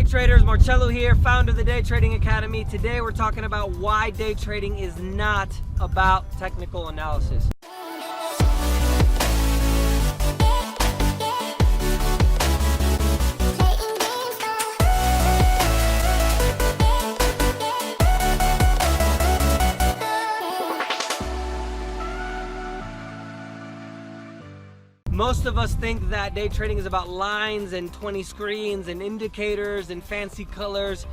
traders, Marcello here, founder of the Day Trading Academy. Today we're talking about why day trading is not about technical analysis. Most of us think that day trading is about lines and 20 screens and indicators and fancy colors,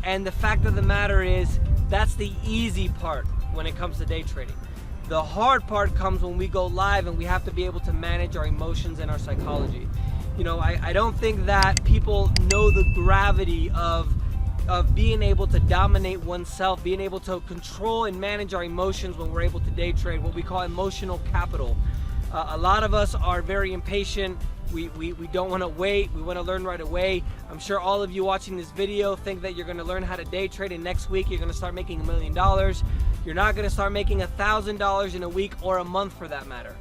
and the fact of the matter is that's the easy part when it comes to day trading. The hard part comes when we go live and we have to be able to manage our emotions and our psychology. You know, I don't think that people know the gravity of being able to dominate oneself, being able to control and manage our emotions when we're able to day trade, what we call emotional capital. A lot of us are very impatient. We don't want to wait. We want to learn right away. I'm sure all of you watching this video think that you're going to learn how to day trade and next week you're going to start making $1 million. You're not going to start making $1,000 in a week or a month for that matter.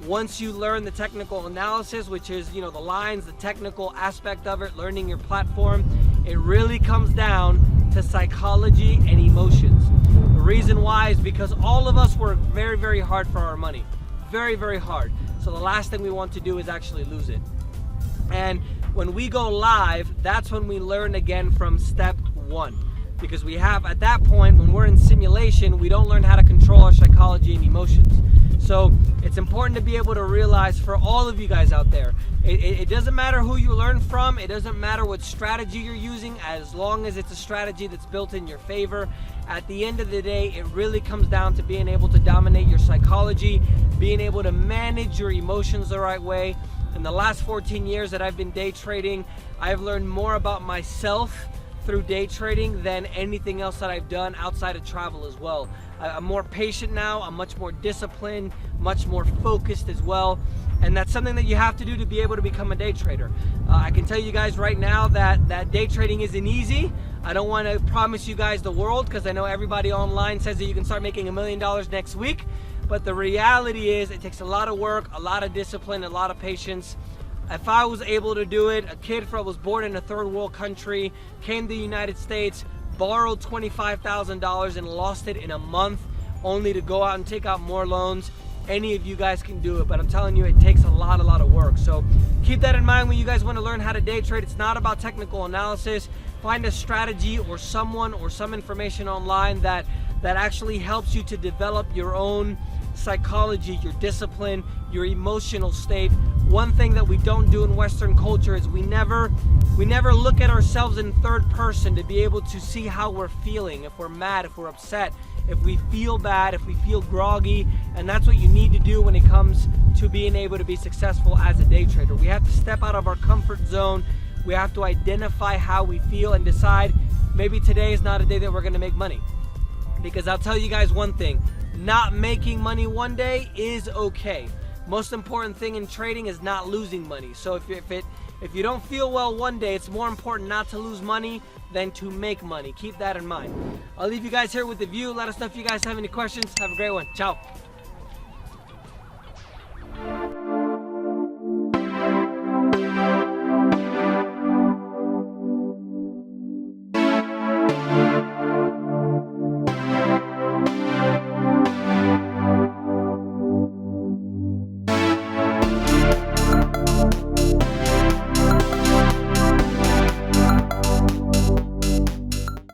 Once you learn the technical analysis, which is, you know, the lines, the technical aspect of it, learning your platform, it really comes down to psychology and emotions. The reason why is because all of us work very, very hard for our money. Very, very hard. So the last thing we want to do is actually lose it. And when we go live, that's when we learn again from step one. Because we have, at that point, when we're in simulation, we don't learn how to control our psychology and emotions. So it's important to be able to realize for all of you guys out there, it doesn't matter who you learn from, it doesn't matter what strategy you're using, as long as it's a strategy that's built in your favor. At the end of the day, it really comes down to being able to dominate your psychology, being able to manage your emotions the right way. In the last 14 years that I've been day trading, I've learned more about myself through day trading than anything else that I've done outside of travel as well. I'm more patient now, I'm much more disciplined, much more focused as well. And that's something that you have to do to be able to become a day trader. I can tell you guys right now that day trading isn't easy. I don't want to promise you guys the world because I know everybody online says that you can start making $1 million next week. But the reality is it takes a lot of work, a lot of discipline, a lot of patience. If I was able to do it, a kid was born in a third world country, came to the United States, borrowed $25,000 and lost it in a month, only to go out and take out more loans. Any of you guys can do it, but I'm telling you, it takes a lot of work. So keep that in mind when you guys want to learn how to day trade. It's not about technical analysis. Find a strategy or someone or some information online that actually helps you to develop your own psychology, your discipline, your emotional state. One thing that we don't do in Western culture is we never look at ourselves in third person to be able to see how we're feeling, if we're mad, if we're upset, if we feel bad, if we feel groggy. And that's what you need to do when it comes to being able to be successful as a day trader. We have to step out of our comfort zone. We have to identify how we feel and decide maybe today is not a day that we're going to make money. Because I'll tell you guys one thing, not making money one day is okay. Most important thing in trading is not losing money. So if you don't feel well one day, it's more important not to lose money than to make money. Keep that in mind. I'll leave you guys here with the view. Let us know if you guys have any questions. Have a great one. Ciao.